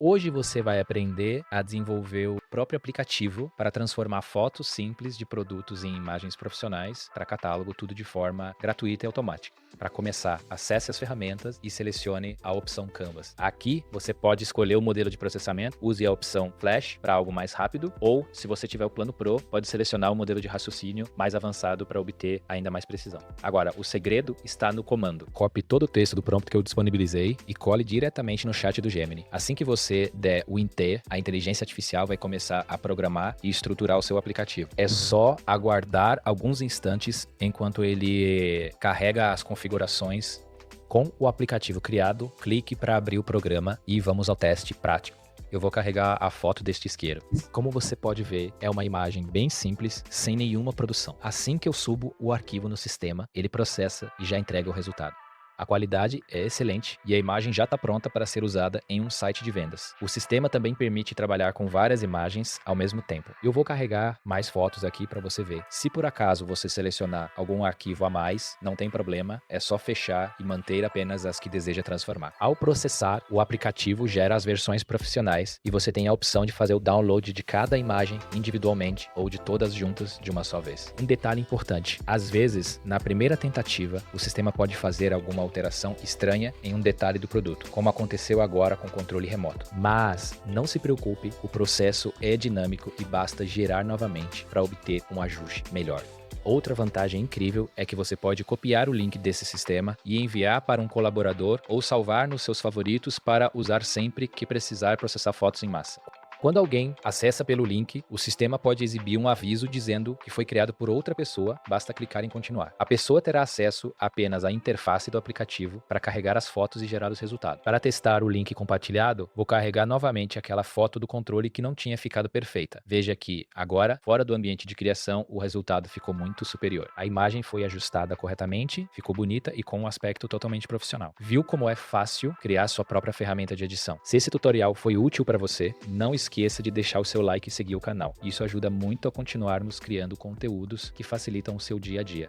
Hoje você vai aprender a desenvolver o próprio aplicativo para transformar fotos simples de produtos em imagens profissionais para catálogo, tudo de forma gratuita e automática. Para começar, acesse as ferramentas e selecione a opção Canvas. Aqui você pode escolher o modelo de processamento, use a opção Flash para algo mais rápido, ou se você tiver o plano Pro, pode selecionar o modelo de raciocínio mais avançado para obter ainda mais precisão. Agora, o segredo está no comando. Copie todo o texto do prompt que eu disponibilizei e cole diretamente no chat do Gemini. Assim que você der o enter, a inteligência artificial vai começar a programar e estruturar o seu aplicativo. É só aguardar alguns instantes enquanto ele carrega as configurações. Com o aplicativo criado, clique para abrir o programa e vamos ao teste prático. Eu vou carregar a foto deste isqueiro. Como você pode ver, é uma imagem bem simples, sem nenhuma produção. Assim que eu subo o arquivo no sistema, ele processa e já entrega o resultado. A qualidade é excelente e a imagem já está pronta para ser usada em um site de vendas. O sistema também permite trabalhar com várias imagens ao mesmo tempo. Eu vou carregar mais fotos aqui para você ver. Se por acaso você selecionar algum arquivo a mais, não tem problema, é só fechar e manter apenas as que deseja transformar. Ao processar, o aplicativo gera as versões profissionais e você tem a opção de fazer o download de cada imagem individualmente ou de todas juntas de uma só vez. Um detalhe importante, às vezes, na primeira tentativa, o sistema pode fazer alguma alteração estranha em um detalhe do produto, como aconteceu agora com o controle remoto. Mas não se preocupe, o processo é dinâmico e basta gerar novamente para obter um ajuste melhor. Outra vantagem incrível é que você pode copiar o link desse sistema e enviar para um colaborador ou salvar nos seus favoritos para usar sempre que precisar processar fotos em massa. Quando alguém acessa pelo link, o sistema pode exibir um aviso dizendo que foi criado por outra pessoa, basta clicar em continuar. A pessoa terá acesso apenas à interface do aplicativo para carregar as fotos e gerar os resultados. Para testar o link compartilhado, vou carregar novamente aquela foto do controle que não tinha ficado perfeita. Veja que, agora, fora do ambiente de criação, o resultado ficou muito superior. A imagem foi ajustada corretamente, ficou bonita e com um aspecto totalmente profissional. Viu como é fácil criar sua própria ferramenta de edição? Se esse tutorial foi útil para você, não esqueça de deixar o seu like e seguir o canal. Isso ajuda muito a continuarmos criando conteúdos que facilitam o seu dia a dia.